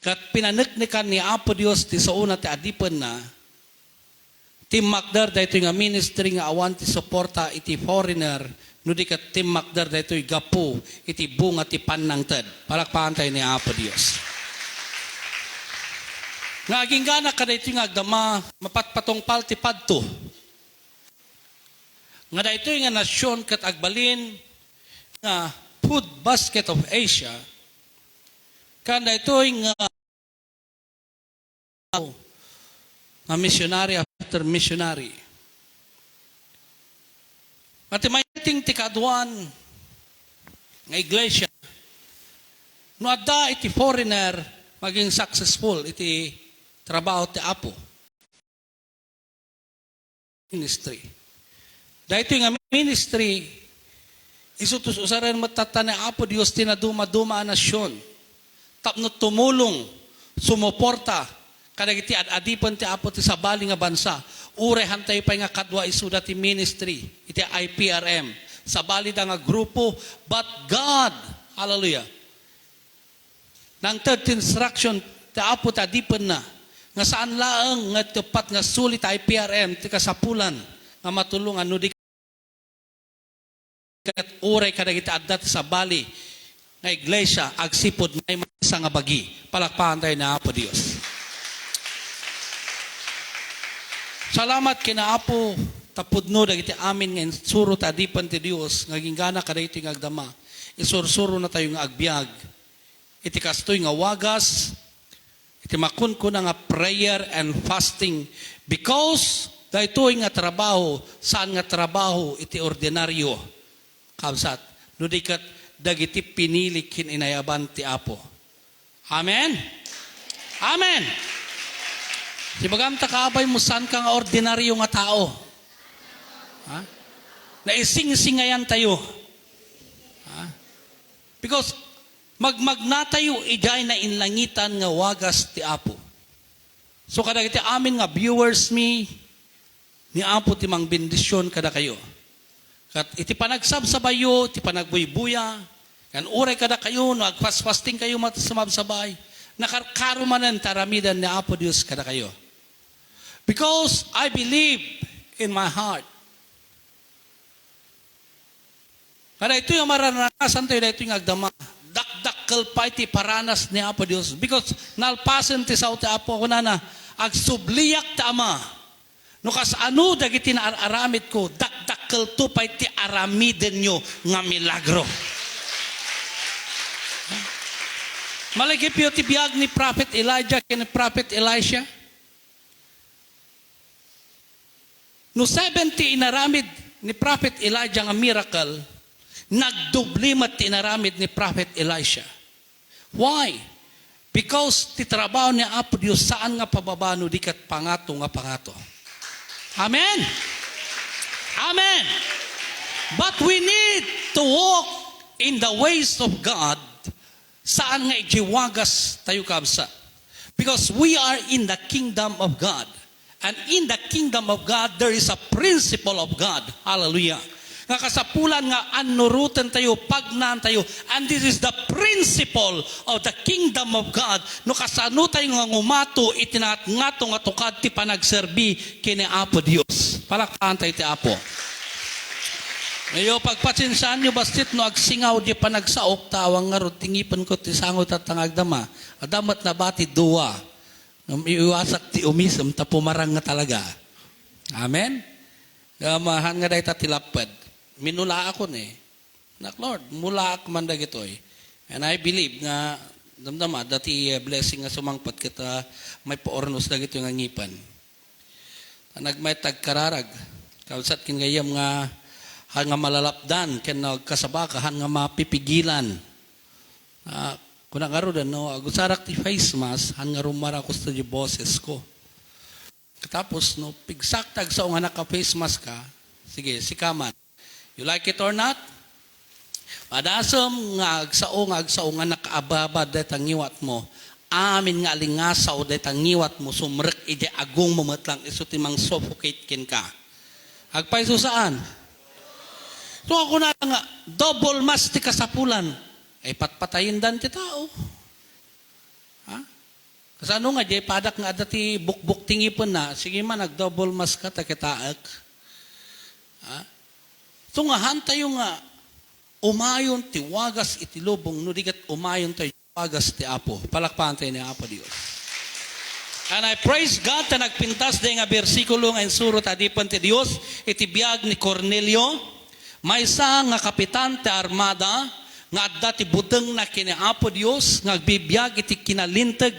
Kat pinaneknikan ni Apo Dios ti sa una ti adipen na, Tim Macdar dahito nga ministry nga awan ti suporta iti foreigner, no di kat Tim Macdar dahito gapu iti bunga ti panangted. Palakpakan tayo ni Apo Dios. Nga aging gana ka dahito nga agdama mapatpatong pal ti padto. Nga dahito nga nasyon kat agbalin nga food basket of Asia, kanda ito nga missionary after missionary. At may ting tikaduan nga iglesia, no adda iti foreigner maging successful iti trabaho ti Apo. Ministry. Dahito nga ministry, isutususaran matata na Apo Diyos tinaduma-duma ang nasyon. Tapno tumulong, sumuporta, kadagiti ad-adipan ti Apo ti sabali nga bansa. Urehan tayo pa nga kadwa isuda ti ministry, iti IPRM. Sabali da nga grupo, but God, hallelujah, nang third instruction, ti Apo ti adipan na, nga saan laang nga tepat nga sulit IPRM, ti kasapulan, nga matulungan, no di kat uray kadagiti adda ti sabali, nga iglesia, agsipod may isa nga bagi. Palakpakan tayo na Apo Dios. Salamat kina Apo tapudno dagiti amin nga suro ta adipan ti Dios nga ginggana kadagiti nga agdama. Isursuro na tayo nga agbiag. Iti kastoy nga wagas, iti makunkuna nga prayer and fasting because daytoy nga trabaho, saan nga trabaho iti ordinaryo. Kabsat, no di kat dagiti pinili kin inayaban ti Apo. Amen? Amen! Si bagam takabay mo saan ka nga ordinaryo nga tao. Ha? Naising-singayan tayo. Ha? Because magmagnatayo ijay na inlangitan nga wagas ti Apo. So kadagiti amin nga viewers ni Apo ti mang bendisyon kada kayo. Kat iti panagsabsabayo, iti panagbuy-buya, kan uray kada kayo, nagfast-fasting kayo matasumabsabay, nakarkarumanan taramidan ni Apo Dios kada kayo. Because I believe in my heart. Kada ito yung maranasan tayo, ito yung agdama, dakdakkel pa iti paranas ni Apo Dios. Because nalpasan ti sao ti Apo ko na agsubliyak ta Ama. No kas ano dagiti na aramid ko, dakdakkel to pa iti aramiden nyo nga milagro. Malagip yung tibiyag ni Prophet Elijah kini Prophet Elisha. No 70 inaramid ni Prophet Elijah nga miracle, nagdublimat inaramid ni Prophet Elisha. Why? Because ti trabaho ni Apo Dios saan nga pababano di kat pangato nga pangato. Amen? Amen. But we need to walk in the ways of God. Saan nga ijiwagas tayo kabsa? Because we are in the kingdom of God. And in the kingdom of God, there is a principle of God. Hallelujah. Nga kasapulan nga anurutan tayo, pagnan tayo. And this is the principle of the kingdom of God. No kasano tayo nga ngumato, itinat ngato nga tukad ti panagserbi kini Apo Dios. Palakpakan tayo ti Apo. Ngayon, pagpatsinsan nyo, bastit no agsingaw di panagsaok, tawang nga ron, tingipan ko ti sangot at tangagdama. Adamat na bati duwa. Iwasak ti umisem, tapumarang nga talaga. Amen? Mahan nga dahi tatilapad. Minula ako ni. Nak Lord, mula ako man dagitoy. And I believe nga, damdama, dati blessing nga sumangpat kita, may paornos dagito nga ngipan. Nagmay tagkararag. Kausat kin gayam nga, han nga malalapdan, ken nagkasabaka, han nga mapipigilan. Kung nagaroon, no, agusarak ti face mask, han nga rumara ko sa di boses ko. Tapos, no, pigsaktag sa nga naka-face mask ka, sige, sikaman. You like it or not? Padasam nga agsao nga nakaababa detang ngiwat mo. Amin nga alingasaw detang ngiwat mo sumrek ide agong mamatlang iso timang suffocate kin ka. Agpaiso saan? So ako na nga double mas ti kasapulan ay patpatayin dan ti tao. Ha? Kasi ano nga, jay padak nga dati bukbuk tingipon na, sige man, nag-double mas ka, takitaak. So nga, hantayo nga, umayon ti wagas itilubong, no digat umayon tayo wagas ti Apo. Palakpahan tayo ni Apo Diyos. And I praise God na nagpintas day nga bersikulo nga insuro tadipan ti Diyos, itibiyag ni Cornelio, may isa nga kapitan ti armada, nga adda ti budeng na kini Apo Diyos, nga bibiyag iti kinalintag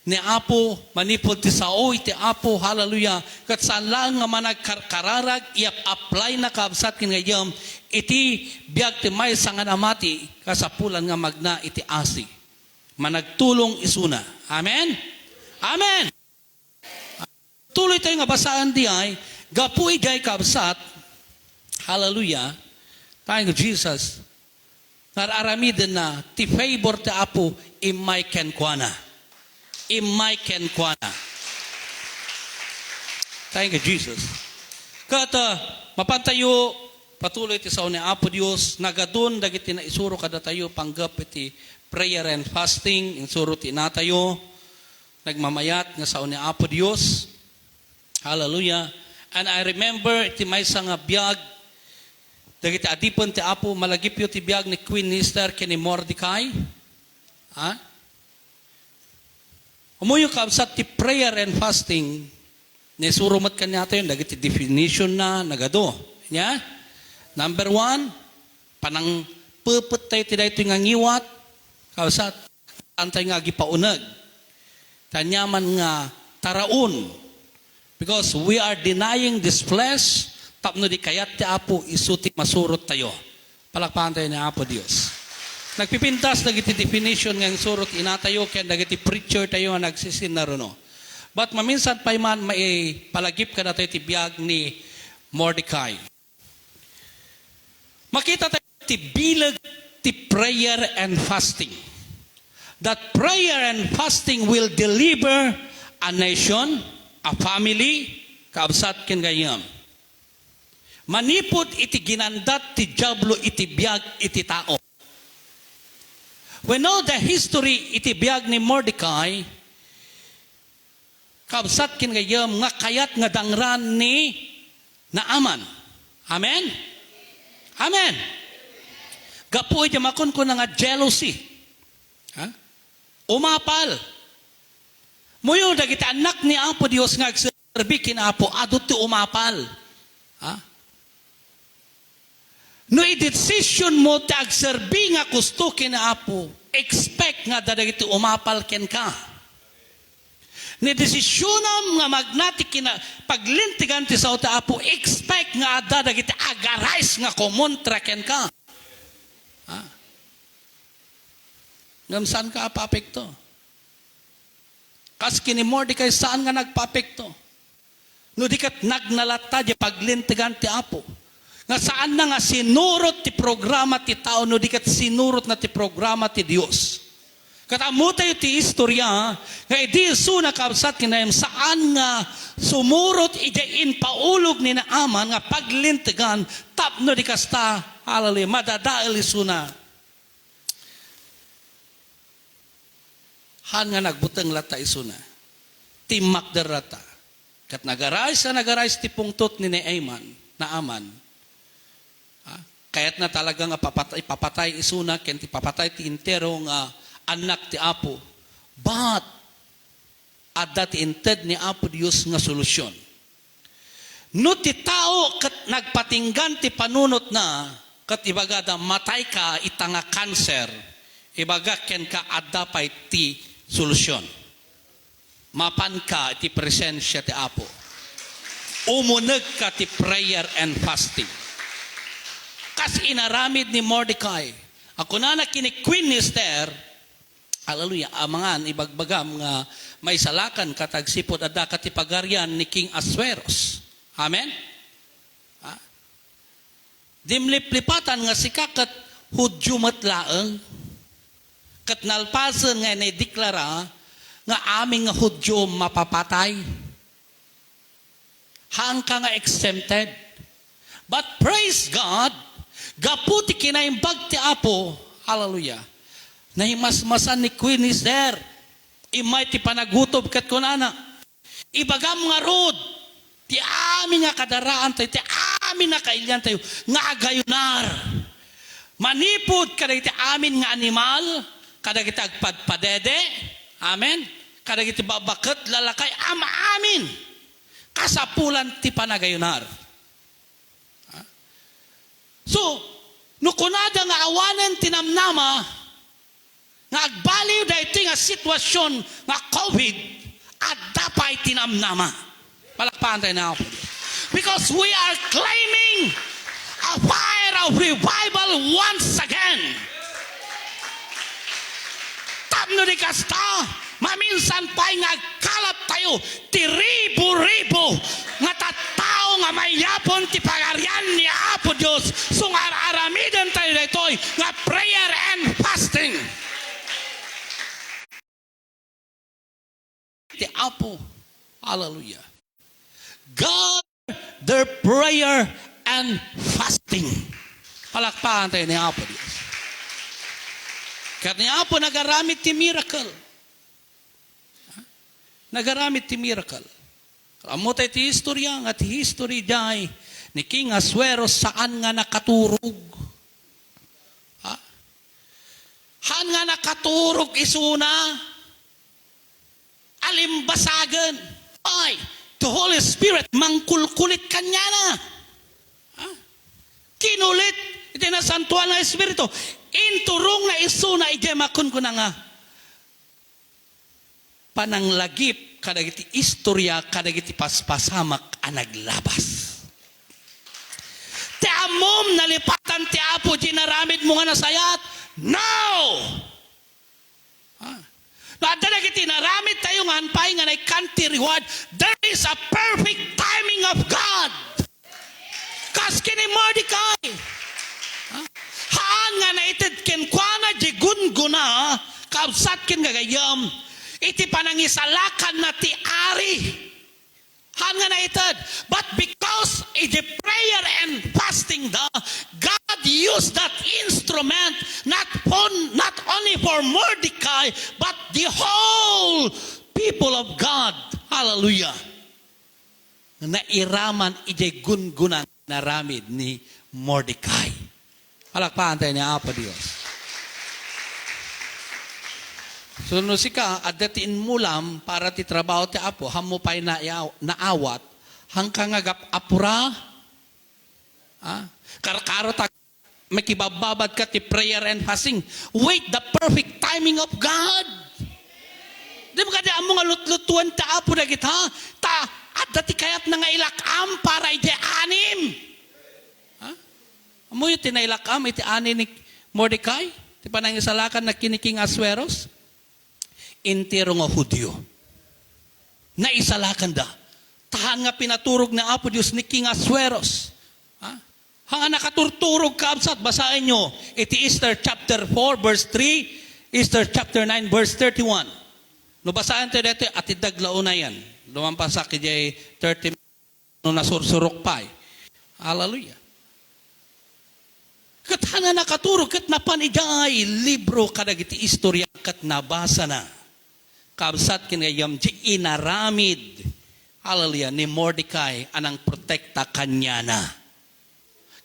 ni Apo, manipod ti sao iti Apo, hallelujah. Kat saan lang nga managkararag, i-apply na kabsat kinayam, iti biyag ti may nga namati, kasapulan nga magna iti asi. Managtulong isuna. Amen? Amen! Tuloy tayo nga basaan di ay, gapuy jay kabsat, hallelujah, tayo nga Jesus, nararamidin na, ti favor ti Apo, imay kenkwana. Imay kenkwana. Tayo nga Jesus. Kata, mapantayo, patuloy ti sao ni Apo Diyos, nagadun, dagiti na isuro kada tayo, panggap iti prayer and fasting, insuro ti natayo, nagmamayat nga sao ni Apo Diyos. Hallelujah. And I remember iti may nga biyag, dagiti adipon ti Apo, malagip yu ti biyag ni Queen Esther kini Mordecai. Umuyo kabsat ti prayer and fasting, nisurumat kanya tayo, dagiti definition na, nagado. Yeah? Number 1, panang puput tayo ti dayto nga ngiwat, kabsat, antay nga gipaunag. Tanyaman nga taraon. Because we are denying this flesh, tapno di kayat ti Apo, isuti masurot tayo. Palakpahan tayo ni Apo Diyos. Nagpipintas dagiti definition ng surot inatayo, kaya dagiti preacher tayo nga nagsisinaruno. But maminsan pa man may palagip ka na tayo ti biyag ni Mordecai. Makita tayo ti bilag ti prayer and fasting. That prayer and fasting will deliver a nation, a family, kaabsat ken gayam. Manipod iti ginandat ti diablo iti biag iti tao. We know the history iti biag ni Mordecai, kaabsat ken gayam nga kayat nga dangran ni Naaman. Amen? Amen. Gapuy jamakon ko na nga jealousy. Umapal. Muyo dagiti anak ni Apo Dios nga agserbi kin Apo adto ti umapal. No i-decision mo ti agserbi nga gusto kin Apo, expect nga dagiti umapal ken ka. Ni desisyonam nga magnati kina paglintigan ti sao ti Apo, expect nga dagiti agarais nga kumontra ken ka. Ngam saan ka apapekto? Kas kini Mordecai saan nga nagpapekto? No di kat nagnalata di paglintigan ti Apo. Nga saan na nga sinurot ti programa ti tao, no di kat sinurot na ti programa ti Dios. Katamu tayo ti istorya, nga di su nakabsat kinayam saan nga sumurot ijain paulog ni Naaman nga paglintigan tapno di kasta hallelujah madadael isuna. Han nga nagbuteng lata isuna. Timak derata. Kat nagarais ti pungtot ni Naaman. Kaya't na talaga nga papatay isuna, ken ti papatay ti intero nga anak ti Apo. But, adda ti inted ni Apo Dios nga solusyon. No ti tao kat nagpatinggan ti panunot na, kat ibagada matay ka itanga cancer, ibaga ken ka adda pay ti solusyon. Mapan ka ti presensya ti Apo. Umuneg ka ti prayer and fasting. Kas inaramid ni Mordecai. Ako na kini Queen Esther, hallelujah, amangan ibagbagam nga may salakan katagsipod adda katipagaryan ni King Asweros. Amen? Dimliplipatan nga sikakat Hudyo matlaeng, kat nalpasan nga na-deklara nga aming nga Hudyo mapapatay. Hang ka nga exempted. But praise God, gaputi kinaimbag ti Apo, hallelujah, nahimasmasan ni Queen Esther, Imay ti panagutob kat kunana. Ibagam nga rod. Ti amin nga kadaraan tayo. Ti amin nga kailyan tayo. Nga agayunar. Manipod kada iti amin nga animal. Kada kita agpadpadede. Amen. Kada kita babakat lalakay. Amin. Kasapulan ti panagayunar. So, nukunada nga awanan tinamnama. Nga agbaliw da ito nga sitwasyon nga COVID at dapay tinamnama. Palakpahan tayo na ako. Because we are claiming a fire of revival once again. Tapno di kasta, maminsan pa'y nagkalap tayo, tiribo-ribo, nga tattao nga mayapon ti pagarian ni Apo Diyos, sungar-aramidan tayo dito, nga prayer and fasting. Ti Apo, hallelujah. God, their prayer and fasting. Palakpahan tayo ni Apo Diyos. Kaya ni Apo nagaramit ti miracle. Nagaramit ti miracle. Amo tayo ti historya, nga ti history day ni King Asuero saan nga nakaturog. Han nga nakaturog isuna. Alimbasagan. Ay, the Holy Spirit mangkulkulit kanya na. Kinulit. Iti na santuan na Espiritu. Inturong na iso na ijemakon ko na nga. Pananglagip kadagiti istorya kadagiti paspasamak ang naglabas. Ti amom nalipatan ti Apo ginaramid mo nga nasayat. Now! Nadala kiti naramit tayo nga hanpay nga na kanti reward. There is a perfect timing of God. Kas kini Mordecai. Haan nga na ited kenkwana di gunguna kabsat kin gagayam. Iti panangisalakan na ti ari. Haan nga na ited. But because iti prayer and fasting da, God used that instrument not only for Mordecai, but the whole people of God. Hallelujah. Nairaman iti gungunan naramid ni Mordecai. Palakpahan tayo ni Apo Diyos. Sunod sika, adatiin mulam para ti trabaho ti Apo, hamo pa'y naawat, hangkang agap apura, karkaro ta, makibababad ka ti prayer and fasting. Wait the perfect timing of God. Di ba kadi amo nga lutlutuan ta Apo na kita, at dati kayat na nga ilakam para iti anim. Amo yung tinailakam, iti anim ni Mordecai, ti panangisalakan na kiniking Asueros, intero nga Hudyo. Naisalakan da. Tahan nga pinaturog na Apo Diyos ni King Asueros. Hanga nakaturturog kaabsat, basahin nyo. Iti Esther chapter 4 verse 3, Esther chapter 9 verse 31. No basahin tayo dito, at idaglaw na yan. Lumampasak kaya 30 no nasursurok pa. Hallelujah. Kat hanga nakaturog, kat napanigay, libro kadagiti istorya, kat nabasa na. Kabsat kinayam di inaramid, hallelujah, ni Mordecai anang protekta kanya na.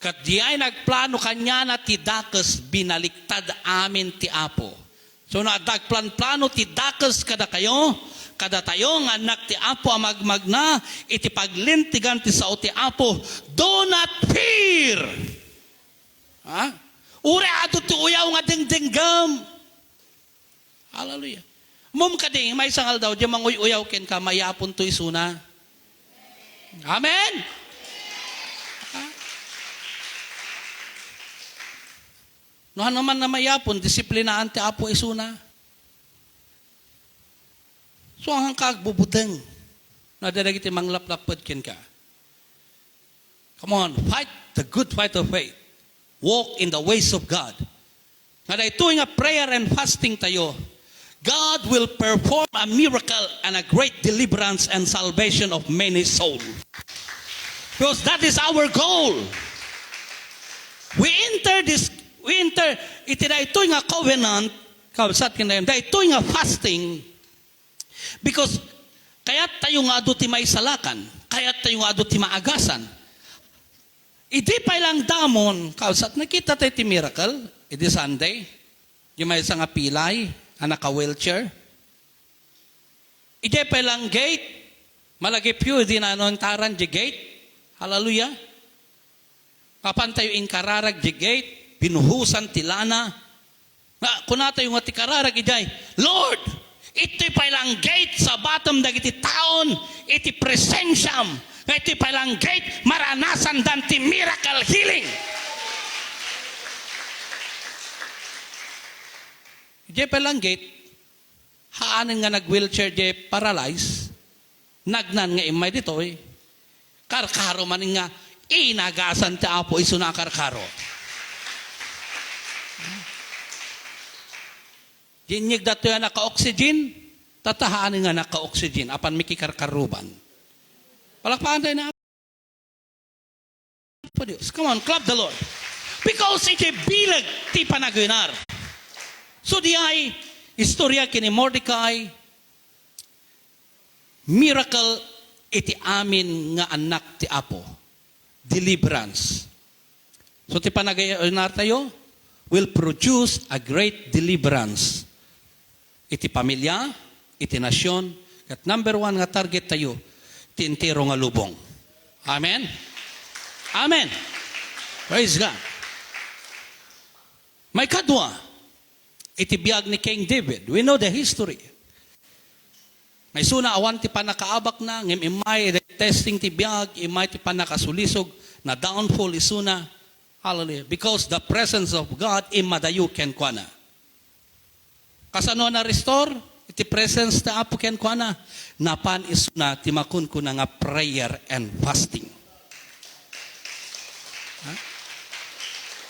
Kat di ay nagplano kanya na ti dakes binaliktad amin ti Apo. So nadagplan-plano ti dakes kada kayo, kada tayo nga anak ti Apo amagmagna, iti paglintigan ti sao ti Apo, do not fear. Ure ato ti uyaw nga dingdinggam. Hallelujah. Mum kading may sangal daw di manguy-uyaw ken ka mayapon to isuna. Amen. No naman na mayapon disiplinaan ti Apo isuna. So ang kagbubuteng nadadagit ti manglaplapod ken ka. Come on, fight the good fight of faith. Walk in the ways of God. Nga ito nga prayer and fasting tayo, God will perform a miracle and a great deliverance and salvation of many souls. Because that is our goal. Iti na ito nga covenant, kabsat kinayon, da ito nga fasting, Because kaya't tayo nga ado ti maisalakan, kaya't tayo nga ado ti maagasan. Idi pa lang damon, kausat nakita tayo ti miracle, idi Sunday, yung may isang pilay, naka-wheelchair. Idi pa lang gate, malagi piyo, di na anontaran di gate. Hallelujah. Kapan tayo inkararag di gate, binuhusan ti lana. Kuna tayo nga ti kararag, iday, Lord, ito'y palang gate sa bottom dagiti taon, iti presensyam, ito'y palang gate, maranasan dan ti miracle healing. Ito'y palang gate, haanin nga nag-wheelchair di paralyze, nagnan nga imay dito karkaro maning nga, inagasan ti apo iso na karkaro. Dinyig dato yan naka-oxygen, tatahaanin nga naka-oxygen, apan mikikarkaruban. Palakpakan tayo na po Diyos. Come on, clap the Lord. Because iti bilag ti panaginar. So di ay, istorya kini Mordecai, miracle iti amin nga anak ti Apo. Deliverance. So ti panaginar tayo, will produce a great deliverance. Iti pamilya, iti nasyon, at number one nga target tayo, iti entero nga lubong. Amen? Amen. Praise God. May kadwa, iti biyag ni King David. We know the history. May suna awan ti panakaabak na, ngem imay testing ti biyag, imay ti panakasulisog, na downfall isuna. Hallelujah. Because the presence of God imadayo ken kuana. Kasano na restore? Iti presence ta apo ken kuana. Napan isuna ti makun ko na nga prayer and fasting.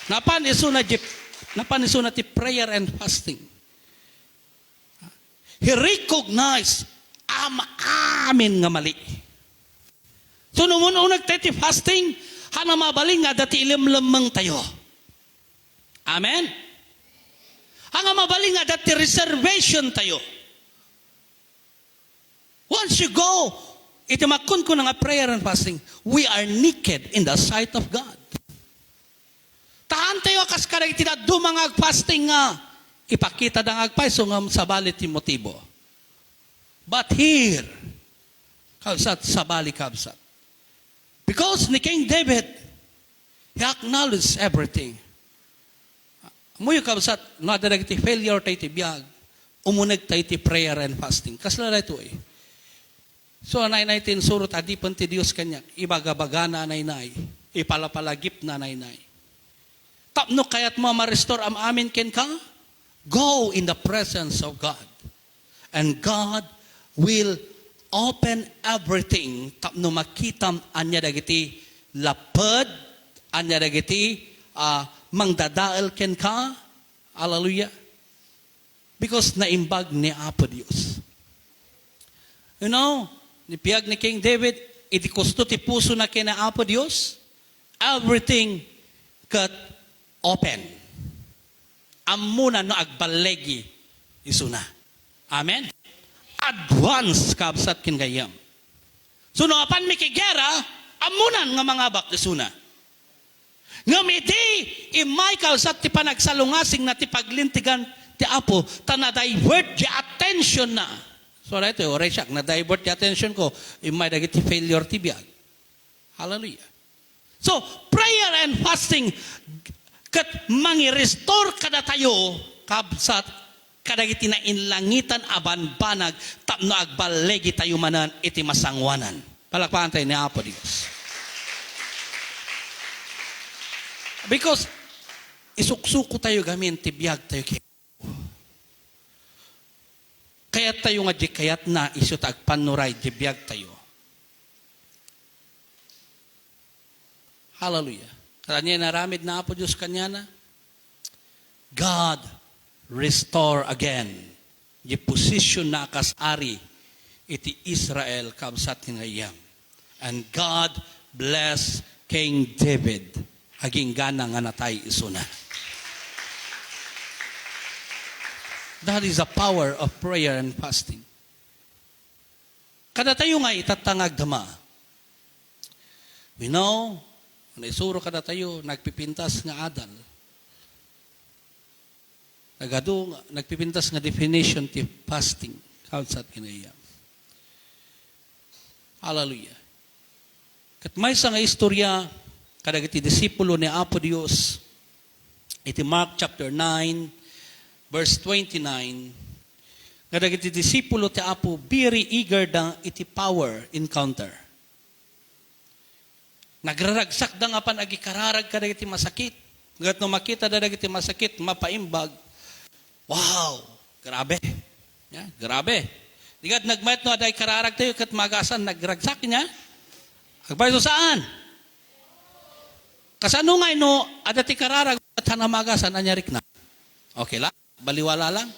Napan isuna ti prayer and fasting. He recognized amin nga mali. So nung unag ti fasting, hana mabaling nga dati ilimlamang tayo. Amen? Hanga mabaling nga dati reservation tayo. Once you go, itimakun ko nga prayer and fasting, we are naked in the sight of God. Tahan tayo kas karag tinaddo mga fasting nga, ipakita da agpaiso nga sa balit ti motibo. But here, kabsat, sa bali kabsat. Because ni King David, he acknowledged everything. Muyo kabsat, nadarag ti failure tayo ti biyag, umunag tayo ti prayer and fasting. Kasla ito So, anay tin surot adipan ti Diyos kanyak, ibagabagana naynay, ipalapalagip na naynay. Tapno kaya't mo ma-restore am amin ken ka? Go in the presence of God. And God will open everything. Tapno makitam anya dagiti lapad, anya dagiti mangdadaal ken ka. Hallelujah. Because naimbag ni Apo Diyos. You know, nipiyag ni King David, iti kusto ti puso na kina Apo Diyos, everything got open. Amuna no agbalegi isuna. Amen? Advance kabsat kin gayam. So no apan mikigera, amunan nga mga bak isuna. Ngamiti, imay kabsat ti panagsalungasing na ti paglintigan ti Apo, tanadivert ti attention na. So right ito, resyak, na-divert ti attention ko, imay dagiti failure ti biyag. Hallelujah. So, prayer and fasting, kat mangi-restore kada tayo, kabsat, kadagiti na inlangitan abanbanag, tapno agbalegi tayo manan, iti masangwanan. Palakpakan tayo ni Apo Diyos. Because, isuksuko tayo gamin, tibiyag tayo kayo. Kayat tayo nga di kayat na iso tagpanuray di biyag tayo. Hallelujah. Kanya naramid na Apo Diyos kanya na. God restore again di position na kasari iti Israel kabsat hinayam. And God bless King David aging gana nga natay isuna. That is the power of prayer and fasting. kada tayo nga itatangag dama. We know, naisuro kada tayo, nagpipintas nga adal. Nagpipintas nga definition ti fasting. Kautsat kinaya. Hallelujah. Kat may sa nga istorya, kadag iti disipulo ni Apo Dios, iti Mark chapter 9, verse 29, kadag iti disipulo ti Apo, very eager da iti power encounter. Nagraragsak da nga pan agi kararag kadag iti masakit. Gat no makita da iti masakit, mapaimbag. Wow! Grabe. Yeah, grabe. Digat nagmayat no aday kararag tayo kat magasan nagragsak niya. Agbayso saan? Kasano nga no adati kararag at hanamagasan anyarik na. Okay lang? Baliwala lang?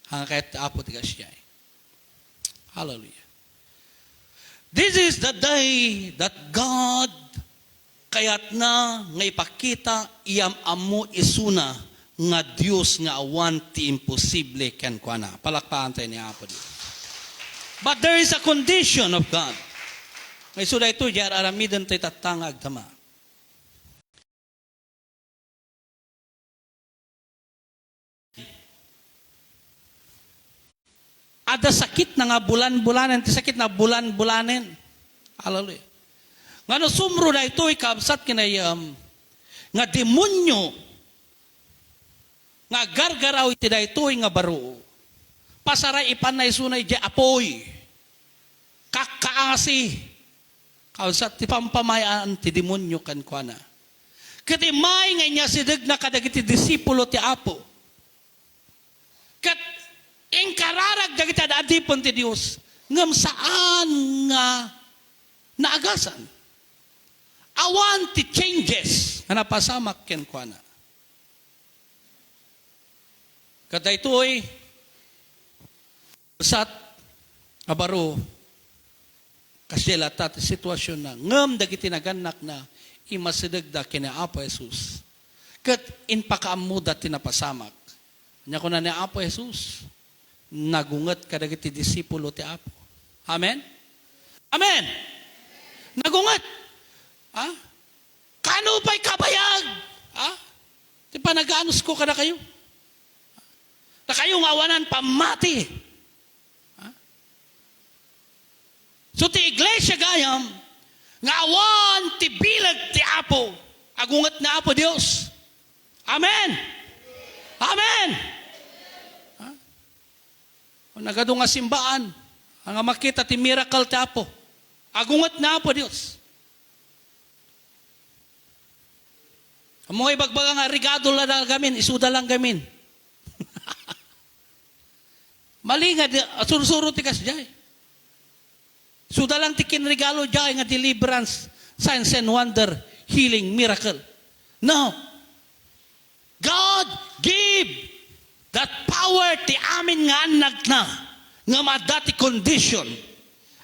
Hanga kahit apo tiga siya. Hallelujah. This is the day that God kayat na nga ipakita iyam amu isuna nga Diyos nga awan ti imposible ken kuana. Palakpakan tayo ni Apo Diyos. But there is a condition of God. Ngay suda ito, jar aramiden tayo tatangag tama. Ada sakit na nga bulan-bulanen, ti sakit na bulan-bulanen. Hallelujah. Nga no sumro na ito, ikabsat kinayam, nga demonyo, nga gargaraw iti da ito nga baro. Pasaray ipanay sunay di apoy. Kakaasi. Kausat ti pampamayaan ti demonyo kan kuana. Kati may nga niya sidag na kadagiti disipulo ti Apo. Kat ingkararag dagiti adipon ti Dios ngam saan nga naagasan. Awan ti changes nga napasamak ken kuana. Kada ito'y sat abaro kasyelata ti sitwasyon na ngam dagiti naganak na imasidagda kina Apo Jesus. Kat inpakaamuda ti napasamak. Nya ko na ni Apo Jesus nagunget kadagiti disipulo ti Apo. Amen? Amen! Nagunget! Ha? Kano pa'y kabayag? Ha? Ti panaganos ko kada kayo? Na kayo ngawanan pamati. Ha? So ti iglesia gayam, ngawan ti bilag ti Apo, agungat na Apo Dios. Amen! Amen! Ha? O nagado nga simbaan, ang makita ti miracle ti Apo, agungat na Apo Dios. Ang mga ibagbaga nga rigado lang gamin, isuda lang gamin. Mali nga, surusuro ti kas jay. Suda lang ti kinregalo jay nga deliverance, signs and wonder, healing, miracle. No. God give that power ti amin nga anag na, nga madati condition.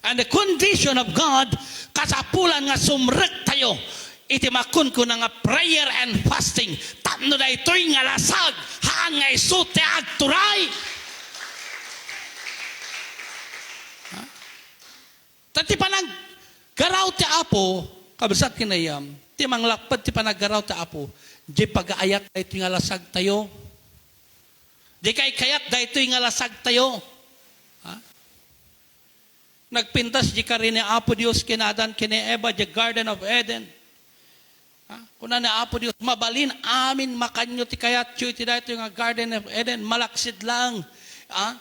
And the condition of God, kasapulan nga sumrek tayo, iti makun ko na nga prayer and fasting, tapno na ito'y nga lasag, haan nga iso ti agturay. Tati panag garaw ti Apo, kabasat kinayam, ti manglakpad ti panaggaraw ti Apo, di pag-aayat da ito nga lasag tayo. Di kay kayat da ito nga lasag tayo. Ha? Nagpintas di ka rin ni Apo Dios kinadan kini Eva di Garden of Eden. Ha? Kuna ni Apo Dios, mabalin amin makanyo ti kayat yu ti da ito nga Garden of Eden, malaksid lang. Ha?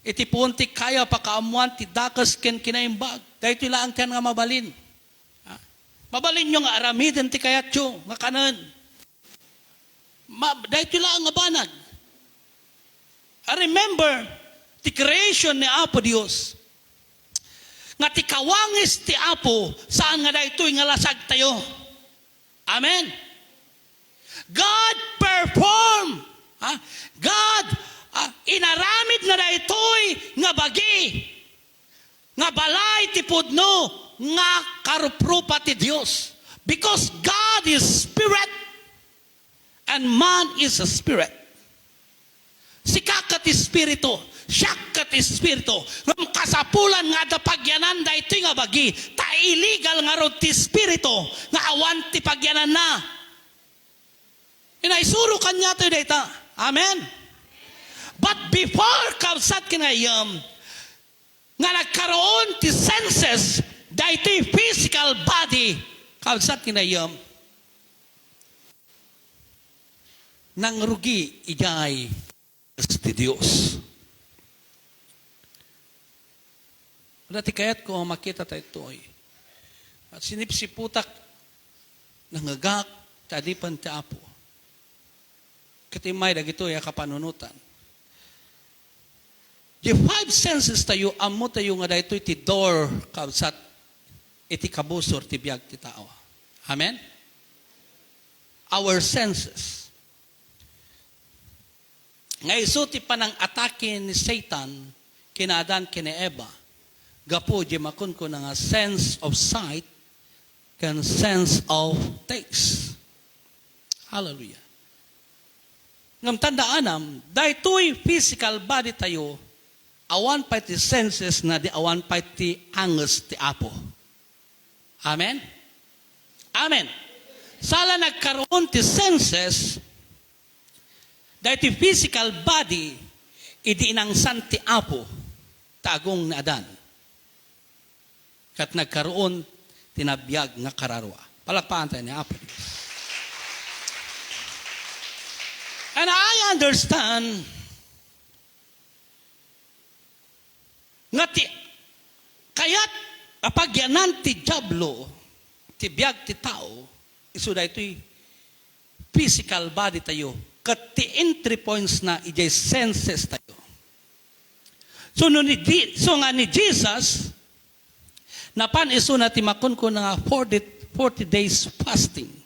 Iti punti kaya pakaamuan ti dakas ken kinaimbag. Dahito lang tiyan nga mabalin. Ha? Mabalin nyo nga aramiden ti kayat yu, nga kanan. Dahito lang nga banag. I remember the creation ni Apo Dios. Nga ti kawangis ti Apo, saan nga dahito nga lasag tayo. Amen. God perform. Ha? God inaramid na daytoy nga bagi, nga balay ti pudno, nga karuprupa ti Dios. Because God is spirit and man is a spirit. Si kakat espiritu, Siyak kat espiritu. Ngam kasapulan nga da pagyanan da ito nga bagi. Ta illegal nga ro ti espiritu. Nga awan ti pagyanan na. Inaisuro kanya to data. Amen. But before kabsat kinayam, nga nagkaroon ti senses da ito'y physical body, kabsat kinayam, nang rugi ijay ti Diyos. Dati kaya't ko makita tayo ito at sinipsiputak nangagak tadipan ti Apo. Katimay dagito ya kapanunutan. The five senses tayo, amo tayo nga dahito iti door kabsat iti kabusor ti biyag ti tao. Amen? Our senses. Nga iso ti panang atake ni Satan kina Adan kina Eva. Gapo di makun ko nga sense of sight kan sense of taste. Hallelujah. Ngam tandaanam, dahito'y physical body tayo, awan pa ti senses na di awan pa ti angus ti Apo. Amen? Amen. Sala nagkaroon ti senses, dahil ti physical body, idi inangsan ti Apo, tagong na Adan. Kat nagkaroon, tinabiyag nga kararwa. Palakpakan tayo ni Apo. And I understand, nga ti, kaya't apagyanan ti Diablo, ti biyag ti tao, iso da ito'y physical body tayo, kat ti entry points na ijay senses tayo. So nga ni Jesus, napan iso na timakon ko na 40 days fasting.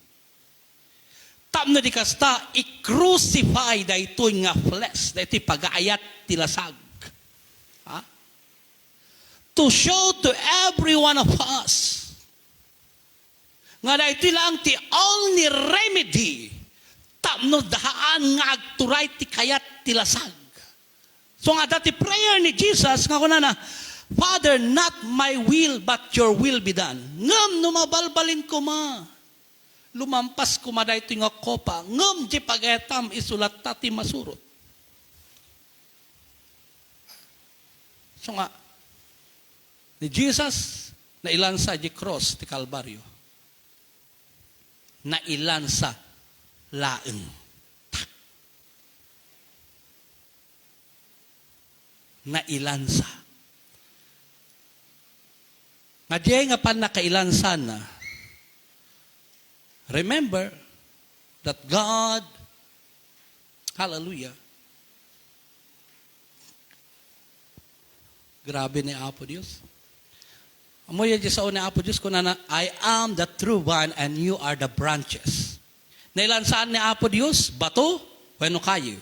Tapno di kasta, i-crucify da ito nga flesh, da ito'y pag-aayat tilasag. Ha? To show to every one of us, nga da ito lang ti only remedy, tapno daan nga agturay ti kayat tilasag. So nga dati prayer ni Jesus, nga kuna na, Father, not my will, but your will be done. Ngam, numabalbalin ko ma. Lumampas ko maday ito nga kopa. Ngam, di pagayatam, isulat tati masurot. So nga, ni Jesus, na ilansa di cross, ti Kalbaryo. Na ilansa laeng. Na ilansa. Nga diya nga pan nakailansan na, remember that God, hallelujah, grabe ni Apo Diyos. Amoy yung sa una Apo Diyos ko na I am the true vine and you are the branches. Nailansaan ni Apo Diyos, bato, weno kayo.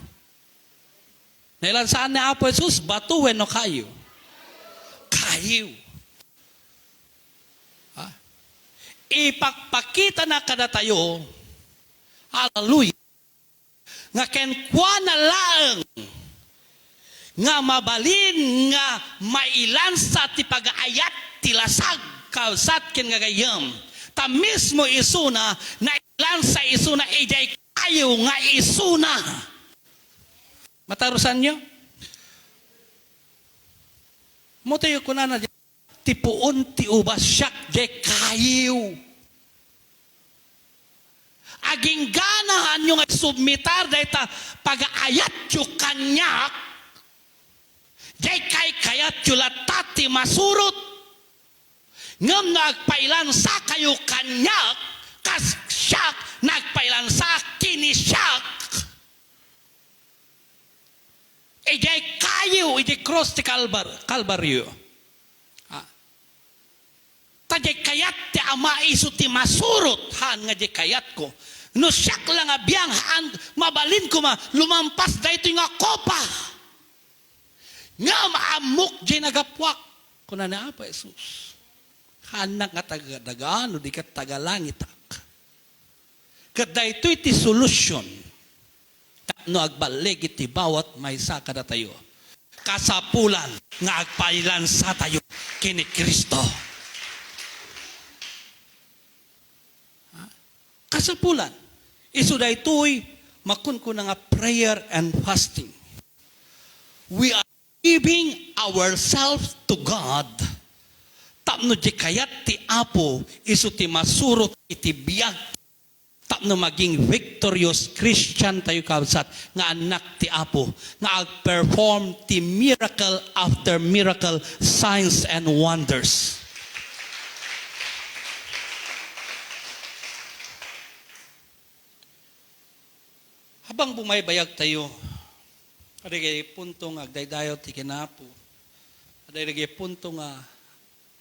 Nailansaan ni Apo Jesus, bato, weno kayo. Kayo. Ipakpakita na kada tayo, hallelujah, nga kenkwa na lang, nga mabalin, nga mailansa ti pag-aayat tilasag, kausat ken nga gayam, ta mismo isuna, na ilansa isuna, ijay kayo nga isuna. Matarusan nyo? Mutayo ko na tipuon ti ubas siyak de kayo. Aging ganahan yung submitar dahil pag-aayat yung kanyak, de kay kayat yung latati masurot. Ngam nagpailan sa kayo kanyak, kas siyak nagpailan sa kinisyak. Ijay kayo, ijay cross ti Kalbaryo. Tadya kayat ti ama iso ti masurot han nga di kayat ko. No siyak lang nga biyang han mabalin ko ma lumampas da ito nga kopa. Nga maamok di nagapwak. Kuna na pa Jesus. Hanak nga taga-dagaan o di ka taga-langitak. Kada ito iti solusyon. No agbalig iti bawat may saka na tayo. kasapulan nga agpailan sa tayo kini Kristo. Kasapulan. Isu daytoy makun ko nga prayer and fasting. We are giving ourselves to God. Tapno di kayat ti Apo isu ti masurot iti biyag. Tapno maging victorious Christian tayo kabsat nga anak ti Apo nga ag-perform ti miracle after miracle, signs and wonders. Habang bumaybayag tayo, aday punto nga agdaydayot ti kinapo, aday punto nga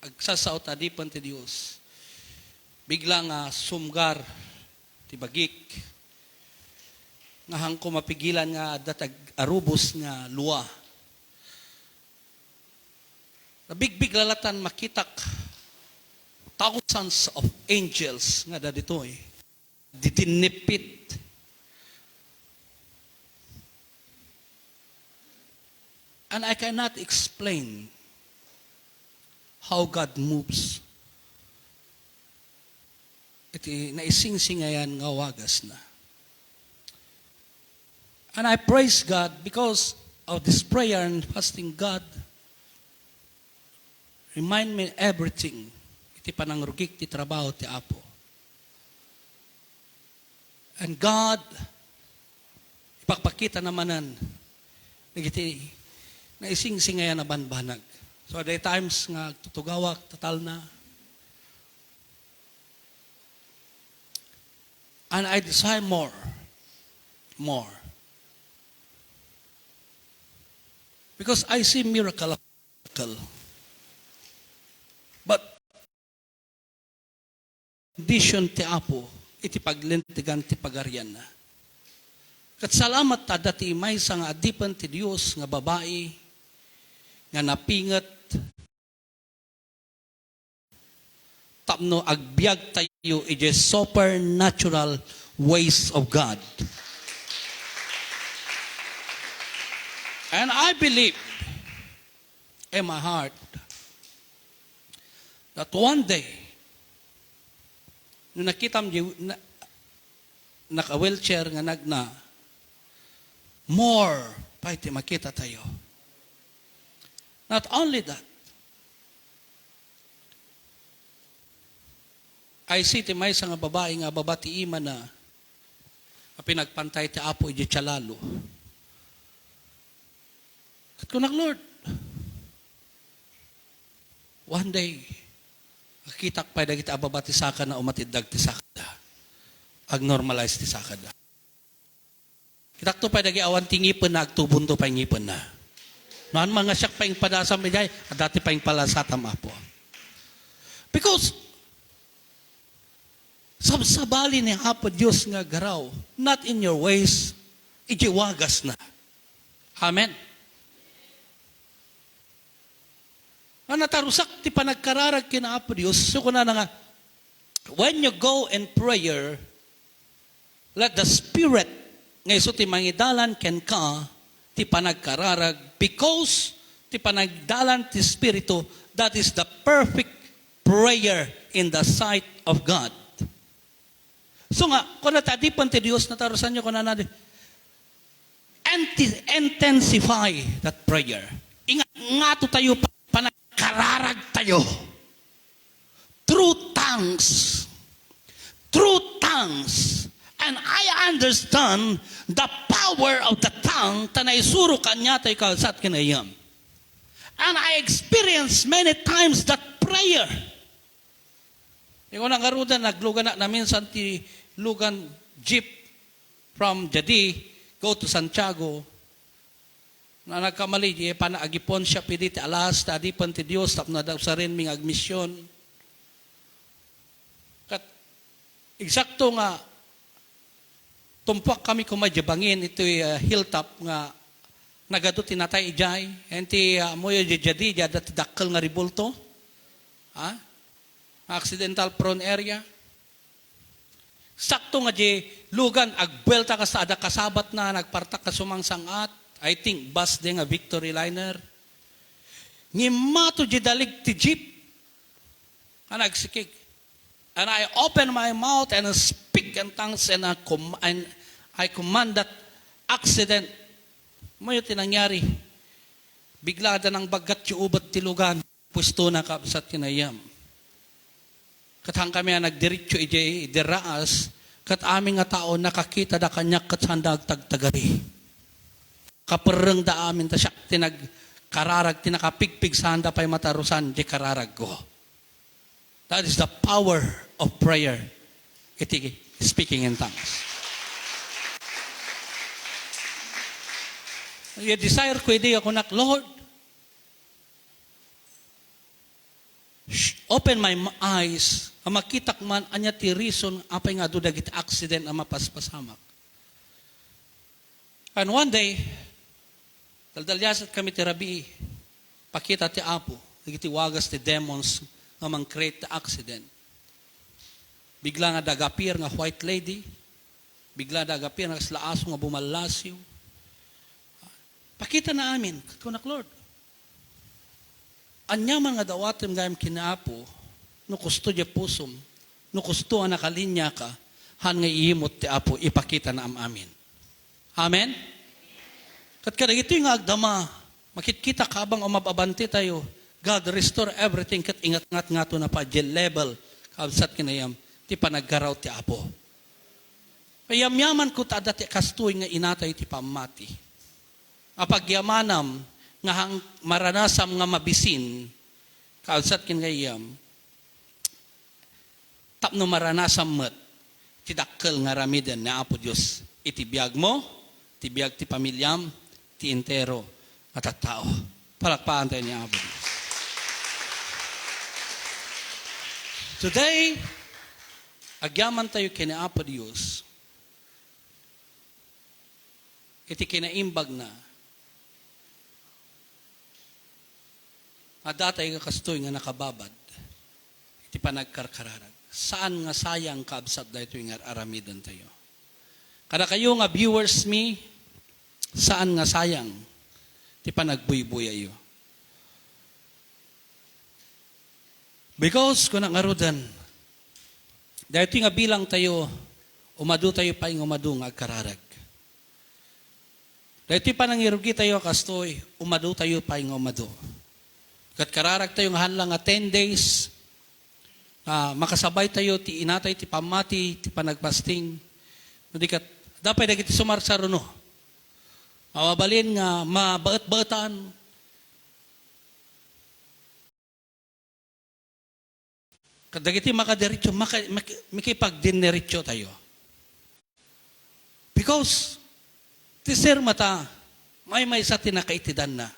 agsasaot adipan ti Dios, bigla nga sumgar ti bagik, nga hangko mapigilan nga datag arubos nga luwa. Nabigbig lalatan makitak thousands of angels nga daditoy, ditinipit. And I cannot explain how God moves. Iti naising-singayan nga wagas na. And I praise God because of this prayer and fasting. God remind me everything. Iti panangrugik ti trabaho ti Apo. And God ipakpakita namanan nagiti naising-singayan na banbanag. So at times nga tutugawak tatal na. And I desire more. Because I see miracle. But condition ti Apo iti paglintigan ti pagarian na. Kat salamat ta dati may sa nga adipan ti Dios nga babae nga napingat tapno agbiag tayo iti supernatural ways of God. And I believe in my heart that one day nung nakita mo naka-wheelchair nga nagna more pa iti makita tayo. Not only that, I see ti may nga babae nga babati ima na pinagpantay ti Apo iti tsalalo. At kunak Lord, one day, kakitak pa dagiti ababati saka na umatiddag ti sakada. Ag-normalize ti sakada. Kitak to pa dagi awan tingipin na agtubon to pa ngipin na. Noan mga siyak pa yung padasam mijay, at dati pa yung palasatam Apo. Because, sabsabali ni Apo Diyos nga garaw, not in your ways, ijiwagas na. Amen. Natarusak ti panagkararag kina Apo Diyos, so kuna na nga, when you go in prayer, let the Spirit nga iso ti mangidalan ken ka, ti panagkararag, because ti panagdalan ti Espiritu, that is the perfect prayer in the sight of God. So nga, kung natadipan ti Diyos, natarusan nyo kung na intensify that prayer. Nga to tayo, panagkararag tayo. True tongues. And I understand the power of the tongue tanay suro kanya tayo kalsat kinayam. And I experienced many times that prayer. Ikaw nang karudan, naglugan na minsan ti lugan jeep from Jadi, go to Santiago. Na nagkamali, panaagipon siya piditi alas, tadipan ti Diyos, tap na daw sa rin ming agmisyon. Kat, eksakto nga, tumpak kami kumadyabangin, ito'y hilltop nga, nagado tinatay ijay, enti moyo jadi, jadat dakkel nga ribulto, accidental prone area. Sakto nga di lugan, agbelta ka sa ada kasabat na, nagpartak ka sumangsangat, I think bus din nga Victory Liner. Ngimato di dalig ti jeep. Nagsikik. And I open my mouth and speak in tongues and I command that accident. Mayo tinangyari. Bigla da ng bagat yung ubat tilugan. Pwesto na kapsat kinayam. Katang kami nagdiritso ije diraas. Kat aming nga tao nakakita da kanyak kat sandag tagtagari. Kapereng da amin ta siya tinagkararag, tinakapigpig sa handa pa'y matarusan di kararag ko. That is the power of prayer. Iti speaking in tongues. Yung desire ko, hindi ako Lord, open my eyes, makita man, anya ti reason, apay nga doon dagit accident na mapaspasamak. And one day, daldalyasat kami ti Rabi, pakita ti Apo, dagiti wagas ti demons, nga mang-create the accident. Bigla nga dagapir nga white lady, bigla dagapir nga slaaso nga bumalasyo. Pakita na amin, kunak Lord. Anya man nga dawatem gayam kinaapo, no kusto di pusom, no kusto ang nakalinya ka, han nga iimot ti Apo, ipakita na amin. Amen? Kat kada ito yung agdama, makikita ka bang umababanti tayo, God restore everything, kat ingat-ngat nga to na pa, level, kabsat kinayam, ti panagkaraw ti Apo. Payamyaman ko ta dati kastuy nga inatay ti pamati. Apagyamanam, nga hang maranasam nga mabisin, kabsat kinayam, tapno maranasam mat, ti dakkel nga ramiden na Apo Diyos, itibiyag mo, tibiyag ti pamilyam, ti intero, at tao. Palakpaan tayo niya Apo Diyos. Today, agyaman tayo kina Apo Diyos, iti kinaimbag na, adatay nga kastoy nga nakababad, iti panagkarkararag. Saan nga sayang kaabsat da ito yung aramidon tayo? Kada kayo nga viewers me, saan nga sayang, iti panagbuy-buy ayo. Because kung nangarudan, dahil ito nga bilang tayo, umadu tayo pa yung umadu nga kararag. Dahil ito pa nangirugi tayo kastoy, umadu tayo pa yung umadu. Kat kararag tayo nga hanlang nga 10 days, makasabay tayo, ti inatay, ti pamati, ti panagpasting. Kat, dapat na kita sumarsaro no. Mawabalin nga, mabaat-baataan. Kadagiti makadiretso, makipagdineritso tayo. Because, ti sir mata, may sa tinakaitidan na,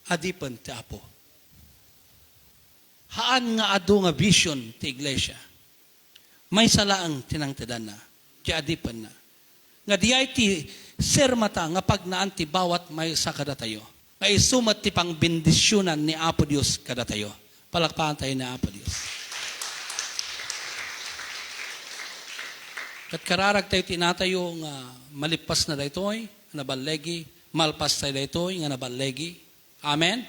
adipan ti Apo. Haan nga ado nga vision ti iglesia. May salaang tinangtidan na, ti adipan na. Nga diay ti sir mata, nga pag naan ti bawat may sa kada tayo. Nga isumat ti pang bendisyonan ni Apo Diyos kada tayo. Palakpahan tayo ni Apo Diyos. Kat kararag tayo tinatayo nga malipas na daytoy, nga nabalegi, malpas tayo daytoy, nga nabalegi. Amen?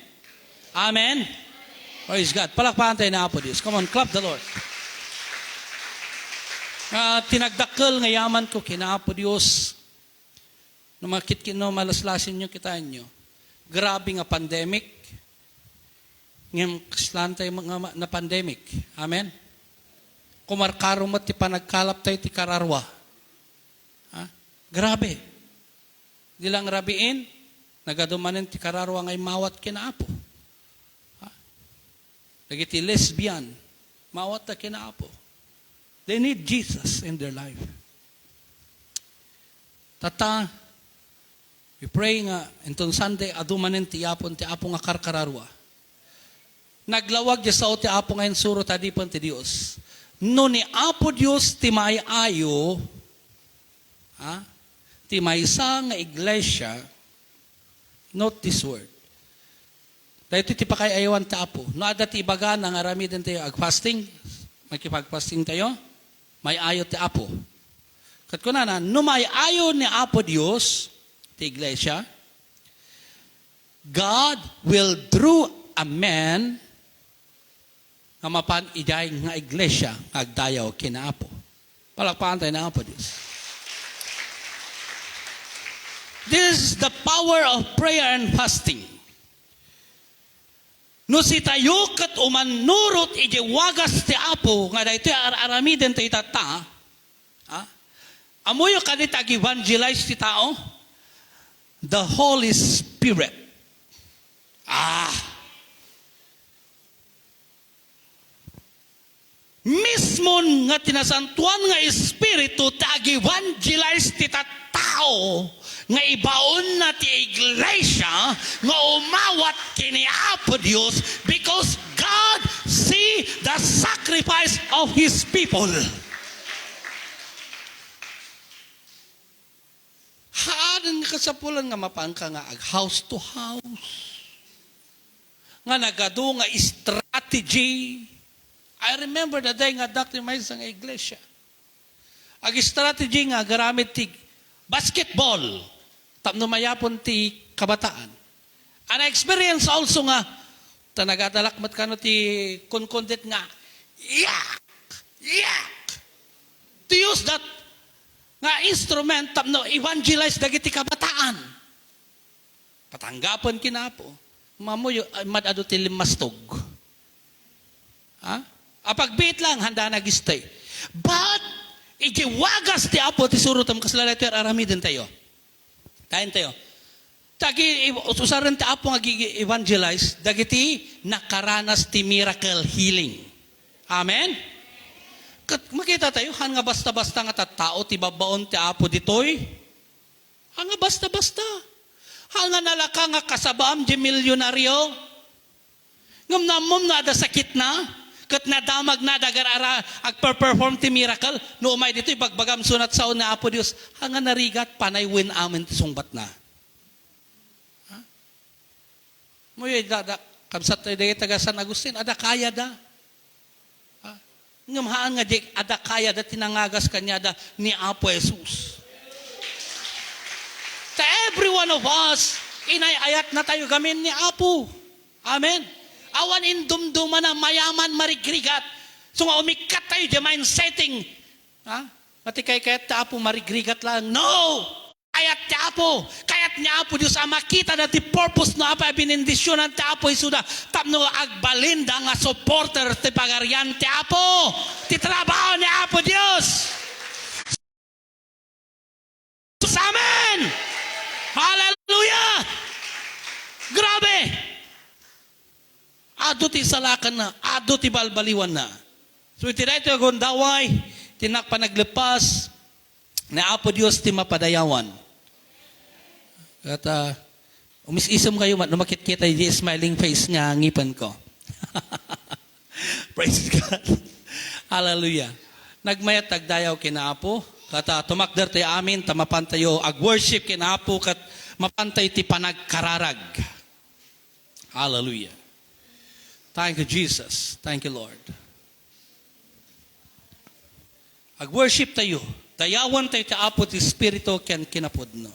Amen? Praise God. Palakpahan tayo na Apo Diyos. Come on, clap the Lord. Tinagdakkel nga yaman ko kina Apo Diyos. No makit kino malaslasin nyo, kitaan nyo. Grabe nga pandemic. Ngayon, kaslan tayo na pandemic. Amen? Kumarkaro mo ti panagkalap tayo ti kararwa. Grabe. Di lang rabiin, nagadumanin ti kararwa ngay mawat kinaapo. Nagiti lesbian, mawat na kinaapo. They need Jesus in their life. Tata, we pray nga, intong Sunday, adumanin ti Apo nga karkararwa. Naglawag di sa o ti Apo ngayon suro tadipon ti Diyos. No ni Apo Diyos ti may ayo, ti may isa nga iglesia, note this word. Dahil ito ti pakay-ayawan ti Apo. No ada ti ibaga nga aramidin tayo ag-fasting, makipag-fasting tayo, may ayo ti Apo. Kat ko na, no may ayo ni Apo Diyos, ti iglesia, God will through a man nga mapan iday nga iglesia agdayaw kinaapo. Palakpakan tayo na po, Diyos. This is the power of prayer and fasting. No si tayo kat umanurot ije wagas ti apo nga daytoy aramiden ti itata. Amoyo kanit ag-evangelize ti tao. The Holy Spirit. Mismo nga tinasantuan nga Espiritu ag-evangelize ti tao nga ibaon na ti iglesia nga umawat kini Apo Dios because God see the sacrifice of His people. Haadan nga kasapulan nga mapangka nga ag house to house. Nga nagado nga strategy. I remember the day nga Dr. Maysa nga iglesia. Ag strategy nga garamit ti basketball. Tapno mayapon ti kabataan. An experience also nga tanagadalakmat kano ti konkondit nga yak to use that nga instrument tapno evangelize dagiti kabataan. Patanggapon kinapo mamoyo madado ti limastog. Apagbit lang handa nagistay. But igiwagas ti Apo ti surutam kaslalay ti aramiden tayo. Kain tayo. Tagi usaran ti Apo nga evangelize dagiti nakaranas ti miracle healing. Amen. Kat makita tayo han nga basta-basta nga tattao ti babaon ti Apo ditoy. Han nga basta-basta. Han nga nalaka nga kasabam di milyonaryo. Ngam namom na ada sakit na. Kat nadamag na dagarara agper-perform ti miracle. No umay dito ibagbagam sunat sao na Apo Dios. Hanga narigat panay win amin ti sungbat na. Moy dada kamsat tayo dahi taga San Agustin. Ada kaya da. Ngamhaan nga dik ada kaya da tinangagas kanya da ni Apo Jesus. To every one of us, inayayat na tayo gamin ni Apo. Amen. Awan indumduman na mayaman marigrigat. So nga umikat tayo di mindsetting. Mati kayat ta Apo marigrigat lang. No! Kayat ti Apo. Kayat ni Apo Diyos ang makita na ti purpose na apa binindisyonan ti Apo isuda. Tapno agbalinda nga supporter ti pagarian ti Apo. Ti trabaho ni Apo Diyos. Amen! Hallelujah! Grabe! Ado ti salakan na, ado ti balbaliwan na. So itinay ito agundaway, tinak panaglepas, na Apo Diyos ti mapadayawan. At umis-isom kayo, numakit kita yung smiling face nga ngipan ko. Praise God. Hallelujah. Nagmayat tagdayaw kina Apo, kata tumakder tayo amin, tamapan tayo ag-worship kina Apo, kat mapantay ti panagkararag. Hallelujah. Thank you, Jesus. Thank you, Lord. Ag-worship tayo. Dayawan tayo ta Apo ti Espiritu ken kinapudno.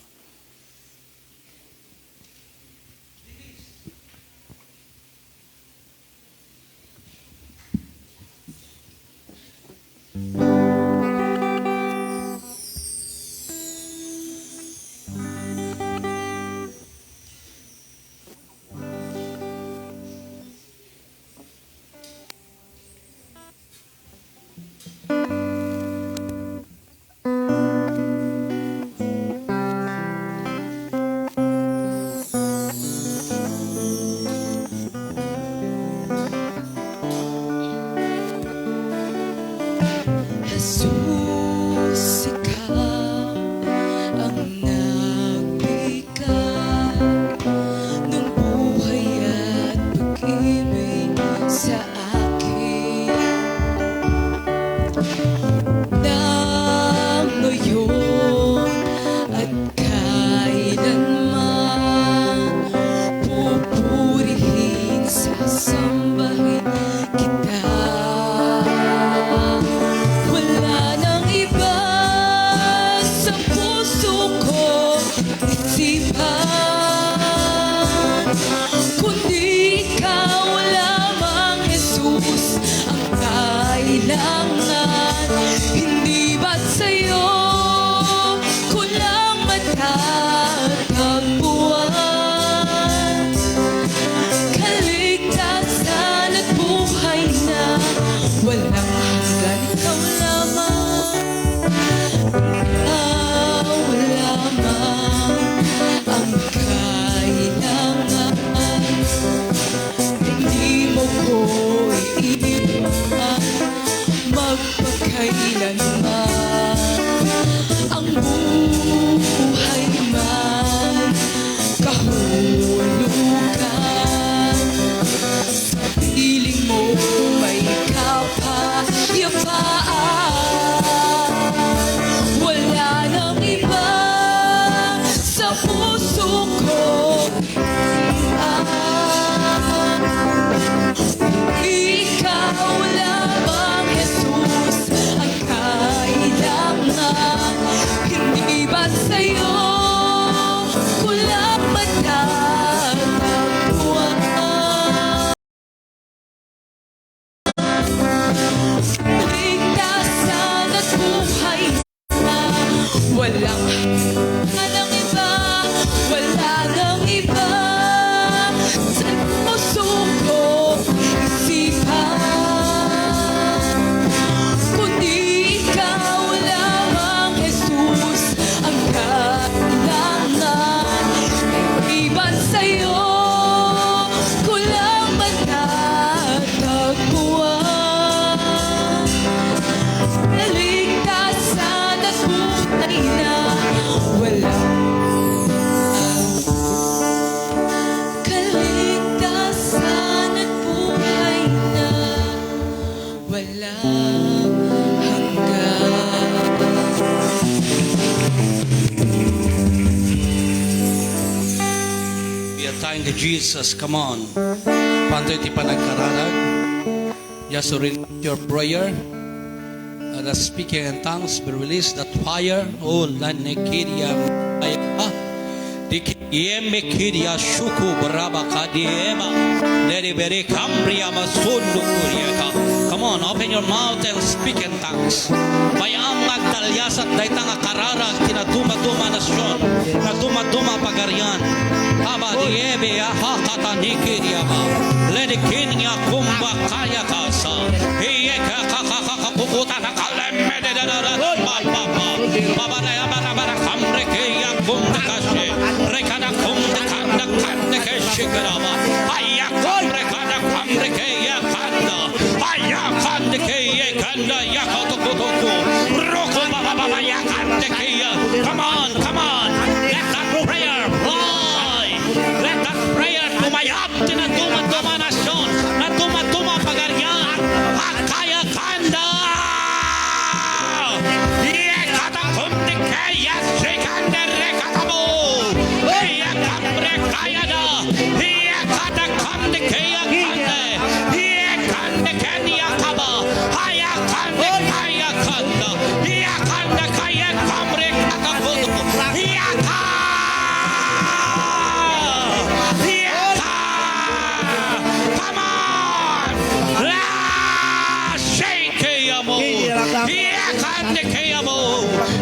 Jesus, ikaw ang nagbigay ng buhay at pag-ibig sa akin. Na ngayon at kailanman pupurihin, sasambahin kita. Wala nang iba sa puso ko isipan you, Jesus. Come on. Pantoy ti panagkararag. Just read your prayer. The speaking in tongues be released. That fire. Oh, lanekiria. Yeme kiria shuku braba kadiema. Let beri kambria masundu kuriaka. Come on, open your mouth and speak in tongues. Mayang magtalyasat daitang akararag tinatuma-tuma nasyon. Natuma-tuma pagarian. Aba diebe aha katanikiria ba. Let kinya kumba kaya kasa. Hiye kakakapukuta na kalemme de papa. Baba na bara kamre kaya kumba kashe. Rekada kumba kanda kanda keshe karaba. Aya kumre kada kamre kaya kanda. Aya kanda kaya kanda ya kotokotoku. Roko baba ya kanda kaya. Come on, come on. Let that prayer fly. Let that prayer tumayap tinatuma-tuma nasyon. Natuma-tuma pagarian. Akaya kanda. Ye kada kumde kaya shekanda rekatamo. Ye kamre kaya da. Ye kada kumde kaya kanda. Ye kanda kanya kaba. Haya kanda kaya kanda. Ye kanda kaya kamre katakudu. Ye come on! La shake yamo. Here kande kayamo.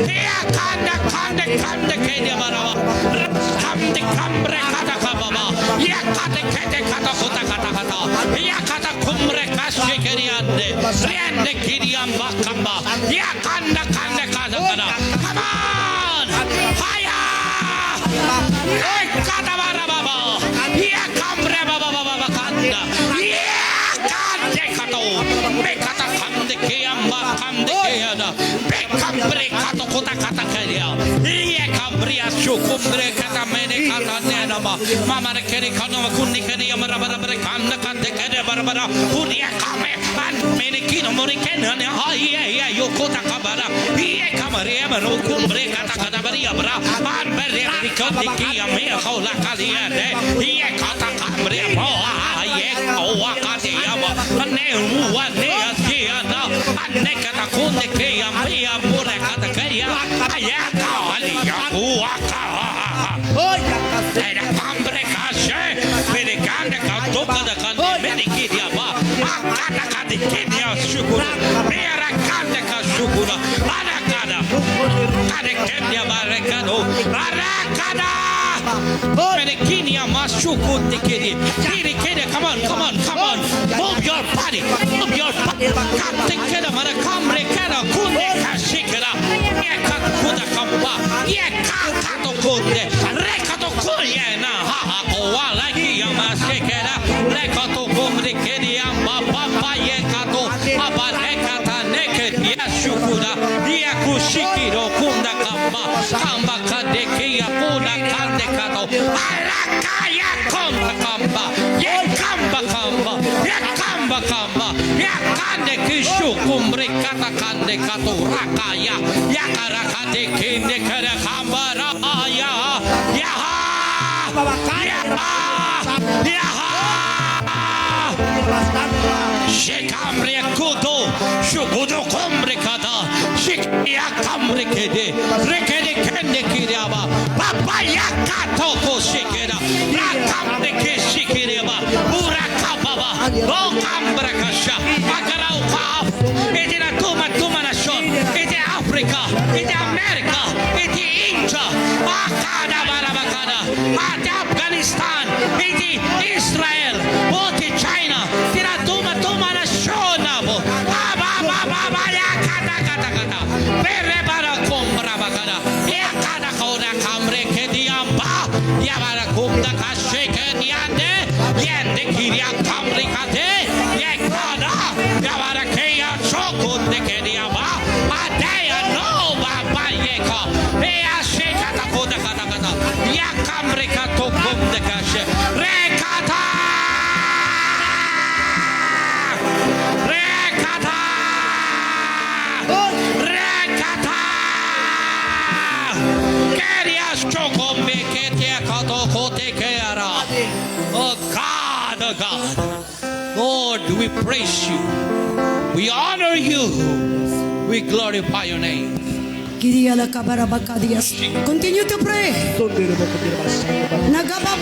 Here kande kayamarawa. Kande kamre kata kababa. Here kate kata kota kata. Here kata kumre kashe keriande. Riende kiriamba kamba. Here kanda kata. Come on! Higher! Hey kata barababa. Here kamre baba kanda. Here kande kato. Bekata kande kiyamba kande kiyada. Bekambre kato kota kata kaya. Here kambriya shukumbre kata mene kata nenama. Mama rekeri kano kundi kani amara kanda kande kede barabara. Kunia kame an mene kino mori kena ne hiya yokota kabara. Here kamare amaro kumbre kata bariya bra. An bere kande kiyame khola kaliyade. Here kata kambre mo ye owa kati yama. Ne uwa ne asiana. Ane kata kunde kiyame amore kata kaya. Aya kali uwa ka. Era kambre kashe. Mene kande kato kada kande mene kidia ba. Akada kande kidia shukura. Mera kande ka shukura. Ana kada. Kade kidia barekado. Arakada. Mene kidia mashuku tikidi. Kiri kede, come on. Move your body. Kante keda mara kambre keda kunde kashikera. Ye kakuda kamba. Ye kakato kunde. Rekato kunye na ha owa laki yamashikera. Rekato kumri kedi yamba papa ye kato. Aba rekata naked yashukura. Ye kushikiro kunda kamba. Kamba kade kia kunda kande kato. Arakaya kamba kamba. Ye kamba. Ye kamba. Ye kande kishu kumri kata kande kato rakaya. Ya karakade kinde kere kamba raya. Yaha. Shekamre kudo. Shukudo kumri kata. Shikia kamri kede. Rekede kende kiriaba. Papa ya kato ko shikera. Rakamre ke shikireba. Urakababa. O kambre kasha. Agarau kaaf. Iti na tuma nation. Iti Africa. Iti America. Iti India. Akada barabakada. Ati Afghanistan. Iti Israel. Oti China. Tira tuma nation abo. Aba ya kata. Bere bara kumbra bakada. Ya kada kauda kamre ke diamba. Ya bara kumda kashe ke diande. Yende kiria kamre kate. Ya kada. Ya bara ke ya shokunde ke diamba. Adaya no baba yeka. Ya she kata kauda kata. God, oh God. Lord, we praise you. We honor you. We glorify your name. Continue to pray. Nagababa